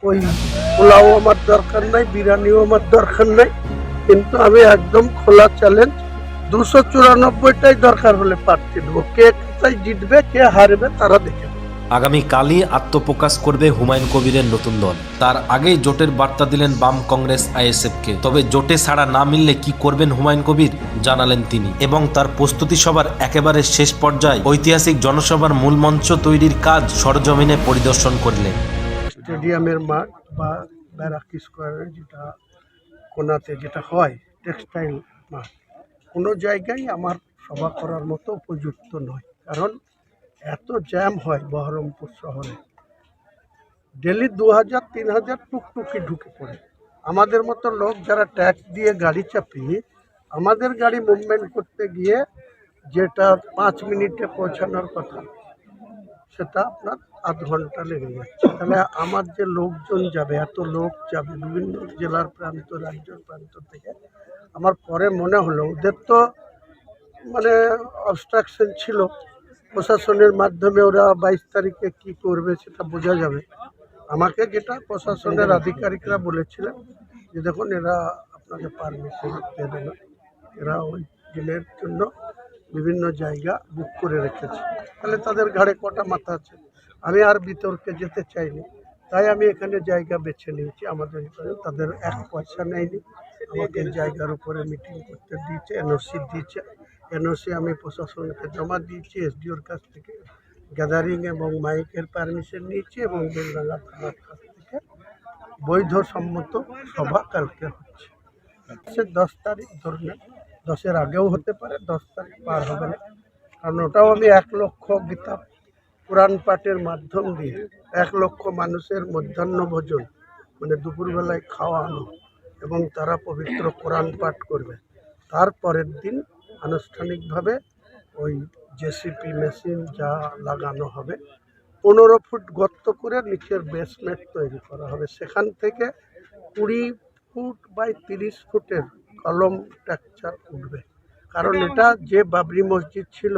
ওই পোলাও আমার দরকার নাই, বিরিয়ানিও আমার দরকার নাই, কিন্তু আমি একদম খোলা চ্যালেঞ্জ 294টাই দরকার হলে প্রার্থী দেবো। কে কোথায় জিতবে কে হারবে তারা দেখে। আগামীকালই আত্মপ্রকাশ করবে হুমায়ুন কবিরের নতুন দল। তার আগেই জোটের বার্তা দিলেন বাম কংগ্রেস আইএসএফকে। তবে জোটে ছাড়া না মিললে কি করবেন হুমায়ুন কবির জানালেন তিনি, এবং তার প্রস্তুতি সভার একেবারে শেষ পর্যায়ে ঐতিহাসিক জনসভার মূল মঞ্চ তৈরির কাজ সরজমিনে পরিদর্শন করলেন। স্টেডিয়ামের মাঠ বা ব্যারাক স্কোয়ারের যেটা কোনাতে যেটা হয় টেক্সটাইল মাঠ, কোনো জায়গায় আমার সভা করার মতো উপযুক্ত নয়। কারণ এত জ্যাম হয় বহরমপুর শহরে, ডেলি 2000-3000 টুকটুকি ঢুকে পড়ে। আমাদের মতো লোক যারা ট্যাক্স দিয়ে গাড়ি চাপিয়ে আমাদের গাড়ি মুভমেন্ট করতে গিয়ে যেটা 5 মিনিটে পৌঁছানোর কথা সেটা আপনার আধ ঘন্টা লেগে যাচ্ছে। তাহলে আমার যে লোকজন যাবে, এত লোক যাবে বিভিন্ন জেলার প্রান্ত রাজ্যের প্রান্ত থেকে, আমার পরে মনে হলো ওদের তো মানে অবস্ট্রাকশন ছিল, প্রশাসনের মাধ্যমে ওরা 22 তারিখে কি করবে সেটা বোঝা যাবে। আমাকে যেটা প্রশাসনের আধিকারিকরা বলেছিলেন যে দেখুন এরা আপনাকে পারমিশন দেবে না, এরা ওই দিনের জন্য বিভিন্ন জায়গা বুক করে রেখেছে। তাহলে তাদের ঘাড়ে কটা মাথা আছে, আমি আর বিতর্কে যেতে চাইনি, তাই আমি এখানে জায়গা বেছে নিয়েছি। আমাদের এখানে তাদের 1 পয়সা নেয়নি, আমাকে জায়গার উপরে মিটিং করতে দিয়েছে, এনওসি দিয়েছে। এনওসি আমি প্রশাসনকে জমা দিয়েছি, এসডিওর কাছ থেকে গ্যাদারিং এবং মাইকের পারমিশন নিয়েছি, এবং বেলডাঙ্গা থানার কাছ থেকে বৈধ সম্মত সভা কালকে হচ্ছে। 10 তারিখ ধরনের, 10-এর আগেও হতে পারে, 10 তারিখ পার হবে না। কারণ ওটাও আমি 1 লক্ষ গীতা পুরাণ পাঠের মাধ্যম দিয়ে 1 লক্ষ মানুষের মধ্যাহ্ন ভোজন মানে দুপুরবেলায় খাওয়ানো, এবং তারা পবিত্র কোরআন পাঠ করবে। তারপরের দিন আনুষ্ঠানিকভাবে ওই জেসিপি মেশিন যা লাগানো হবে, 15 ফুট গর্ত করে নিচের বেসমেন্ট তৈরি করা হবে। সেখান থেকে 20 ফুট বাই 30 ফুটের কলম স্ট্রাকচার উঠবে। কারণ এটা যে বাবরি মসজিদ ছিল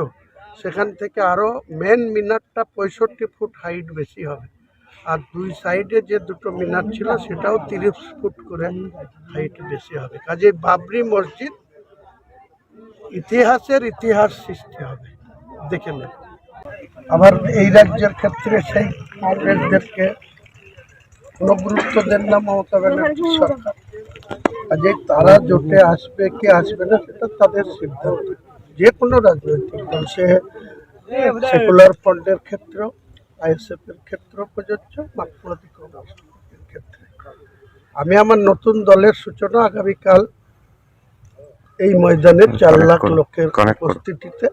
সেখান থেকে আরও মেন মিনারটা 65 ফুট হাইট বেশি হবে, আর 2 সাইডে যে দুটো মিনার ছিল সেটাও 30 ফুট করে হাইট বেশি হবে। কাজে বাবরি মসজিদ ইতিহাস সৃষ্টি হবে, দেখে নেব। আবার এই রাজ্যের ক্ষেত্রে সেই কংগ্রেসদেরকে কোনো গুরুত্ব দেন না মমতা ব্যানার্জি সরকার। কাজে তারা জোটে আসবে কি আসবে না সেটা তাদের সিদ্ধান্ত। যে কোনো রাজনৈতিক দল, সে সেকুলার ফ্রন্টের ক্ষেত্রেও, আইএসএফের ক্ষেত্রেও প্রযোজ্য, মার্ক্সবাদী কংগ্রেসের ক্ষেত্রে। আমি আমার নতুন দলের সূচনা আগামীকাল এই ময়দানে 4 লাখ লোকের উপস্থিতিতে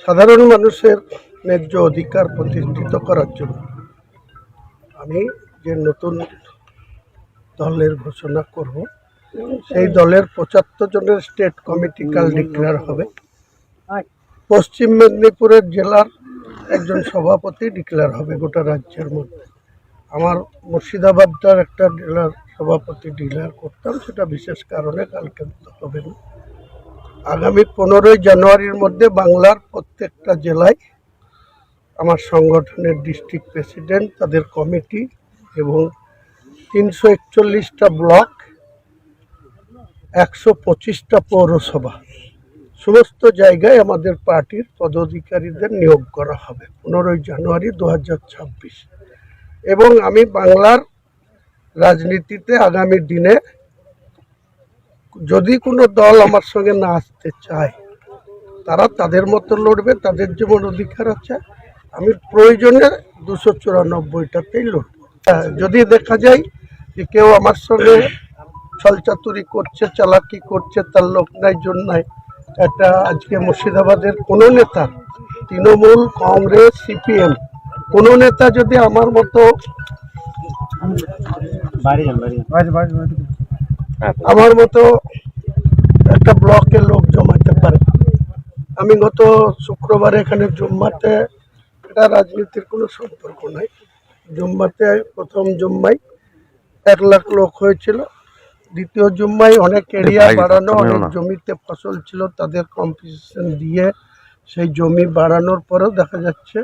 সাধারণ মানুষের ন্যায্য অধিকার প্রতিষ্ঠিত করার জন্য আমি যে নতুন দলের ঘোষণা করব, সেই দলের 75 জনের স্টেট কমিটি কাল ডিক্লেয়ার হবে। পশ্চিম মেদিনীপুরের জেলার একজন সভাপতি ডিক্লেয়ার হবে গোটা রাজ্যের মধ্যে। আমার মুর্শিদাবাদটার একটা জেলার সভাপতি ডিক্লেয়ার করতাম, সেটা বিশেষ কারণে কালকে হবে না। আগামী 15ই জানুয়ারির মধ্যে বাংলার প্রত্যেকটা জেলায় আমার সংগঠনের ডিস্ট্রিক্ট প্রেসিডেন্ট, তাদের কমিটি এবং 341টা ব্লক, 125টা পৌরসভা, সমস্ত জায়গায় আমাদের পার্টির পদাধিকারীদের নিয়োগ করা হবে 15ই জানুয়ারি 2026। এবং আমি বাংলার রাজনীতিতে আগামী দিনে যদি কোনো দল আমার সঙ্গে না আসতে চায়, তারা তাদের মতো লড়বে, তাদের যেমন অধিকার আছে। আমি প্রয়োজনে 294টাতেই লড়ব। যদি দেখা যায় যে কেউ আমার সঙ্গে ছলচাতুরি করছে, চালাকি করছে, তার লোক নাই জন নাই, একটা আজকে মুর্শিদাবাদের কোনো নেতা, তৃণমূল, কংগ্রেস, সিপিএম, কোনো নেতা যদি আমার মতো একটা ব্লকে লোক জমাতে পারে, আমি গত শুক্রবার এখানে জুম্মাতে, এটা রাজনীতির কোনো সম্পর্ক নাই, জুম্মাতে প্রথম জুম্মায় 1 লাখ লোক হয়েছিল, দ্বিতীয় জুম্মায় অনেক এরিয়া বাড়ানো, অনেক জমিতে ফসল ছিল, তাদের কম্পিটিশন দিয়ে সেই জমি বাড়ানোর পরেও দেখা যাচ্ছে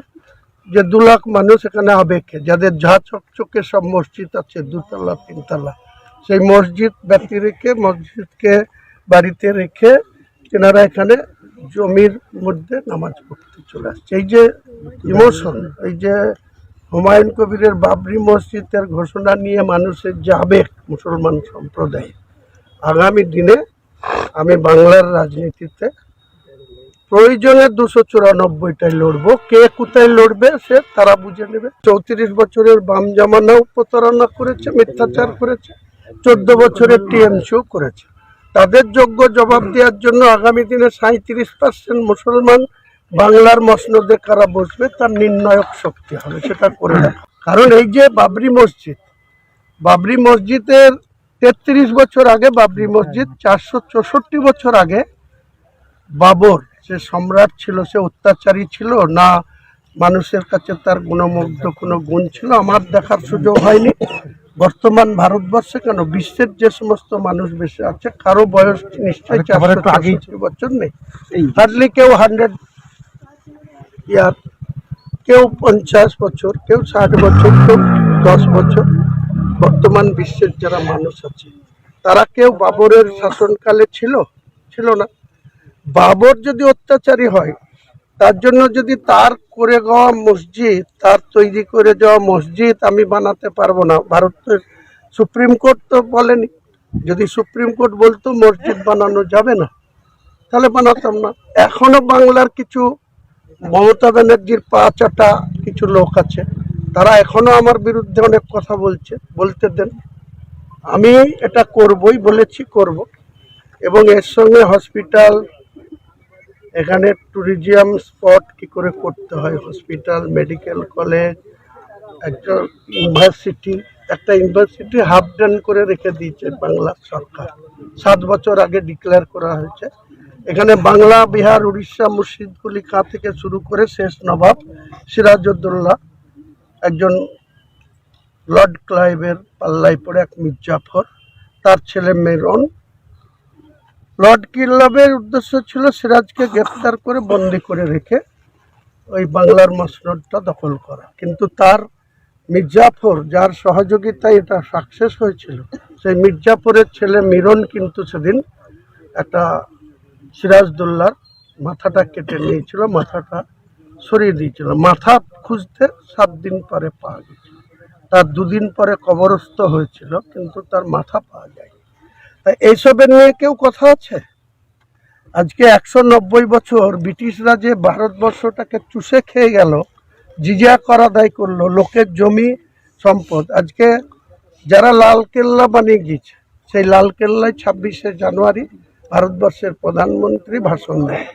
যে 2 লাখ মানুষ এখানে আবেগে, যাদের ঝা চকচকে সব মসজিদ আছে 2 তলা 3 তলা, সেই মসজিদ ব্যক্তি রেখে মসজিদকে বাড়িতে রেখে তেনারা এখানে জমির মধ্যে নামাজ পড়তে চলে আসছে। এই যে ইমোশন, এই যে হুমায়ুন কবিরের বাবরি মসজিদের ঘোষণা নিয়ে মানুষের যে আবেগ মুসলমান সম্প্রদায়, আগামী দিনে আমি বাংলার রাজনীতিতে প্রয়োজনে 294টাই লড়বো। কে কোথায় লড়বে সে তারা বুঝে নেবে। 34 বছরের বাম জামানাও প্রতারণা করেছে, মিথ্যাচার করেছে, 14 বছরের টিএমসিও করেছে। তাদের যোগ্য জবাব দেওয়ার জন্য আগামী দিনে 37% মুসলমান বাংলার মসনদে কারা বসবে তার নির্ণায়ক শক্তি হবে, সেটা করে দেখা। কারণ এই যে বাবরি মসজিদের 33 বছর আগে বাবরি মসজিদ, 464 বছর আগে বাবর সে সম্রাট ছিল, সে অত্যাচারী ছিল না, মানুষের কাছে তার গুণমুগ্ধ কোনো গুণ ছিল আমার দেখার সুযোগ হয়নি। বর্তমান ভারতবর্ষে কেন বিশ্বের যে সমস্ত মানুষ বেশি আছে কারো বয়স নিশ্চয়ই 464 বছর নেই। হার্ডলি কেউ 100 ইয়ার, কেউ 50 বছর, কেউ 60 বছর, কেউ 10 বছর। বর্তমান বিশ্বের যারা মানুষ আছে তারা কেউ বাবরের শাসনকালে ছিল না। বাবর যদি অত্যাচারী হয়, তার জন্য যদি তার করে যাওয়া মসজিদ, তার তৈরি করে যাওয়া মসজিদ আমি বানাতে পারবো না, ভারতের সুপ্রিম কোর্ট তো বলেনি। যদি সুপ্রিম কোর্ট বলতো মসজিদ বানানো যাবে না, তাহলে বানাতাম না। এখনো বাংলার কিছু মমতা ব্যানার্জির পা চাটা কিছু লোক আছে, তারা এখনো আমার বিরুদ্ধে অনেক কথা বলতে দেন। আমি এটা করবই বলেছি, করব। এবং এর সঙ্গে হসপিটাল, এখানে ট্যুরিজম স্পট কি করে করতে হয়, হসপিটাল, মেডিকেল কলেজ, একটা ইউনিভার্সিটি হাফ ডান করে রেখে দিয়েছে বাংলা সরকার। 7 বছর আগে ডিক্লেয়ার করা হয়েছে। এখানে বাংলা, বিহার, উড়িষ্যা, মুর্শিদকুলি খাঁ থেকে শুরু করে শেষ নবাব সিরাজউদ্দৌলা, একজন লর্ড ক্লাইভের পাল্লায় পড়ে এক মির্জাফর, তার ছেলে মেরন। লর্ড কিল্লাবের উদ্দেশ্য ছিল সিরাজকে গ্রেফতার করে বন্দি করে রেখে ওই বাংলার মসনদটা দখল করা, কিন্তু তার মির্জাফর, যার সহযোগিতায় এটা সাকসেস হয়েছিল, সেই মির্জাফরের ছেলে মিরন কিন্তু সেদিন একটা সিরাজউদ্দৌলার মাথাটা কেটে নিয়েছিল, মাথাটা সরিয়ে দিয়েছিল। মাথা খুঁজতে 7 দিন পরে পাওয়া গেছিল, তার 2 দিন পরে কবরস্থ হয়েছিল, কিন্তু তার মাথা পাওয়া যায়। তাই এইসবের নিয়ে কেউ কথা আছে? আজকে 190 বছর ব্রিটিশরা যে ভারতবর্ষটাকে চুষে খেয়ে গেল, জিজিয়া কর আদায় করলো, লোকের জমি সম্পদ, আজকে যারা লালকেল্লা বানিয়ে গিয়েছে, সেই লালকেল্লায় 26শে জানুয়ারি ভারতবর্ষের প্রধানমন্ত্রী ভাষণ দেয়।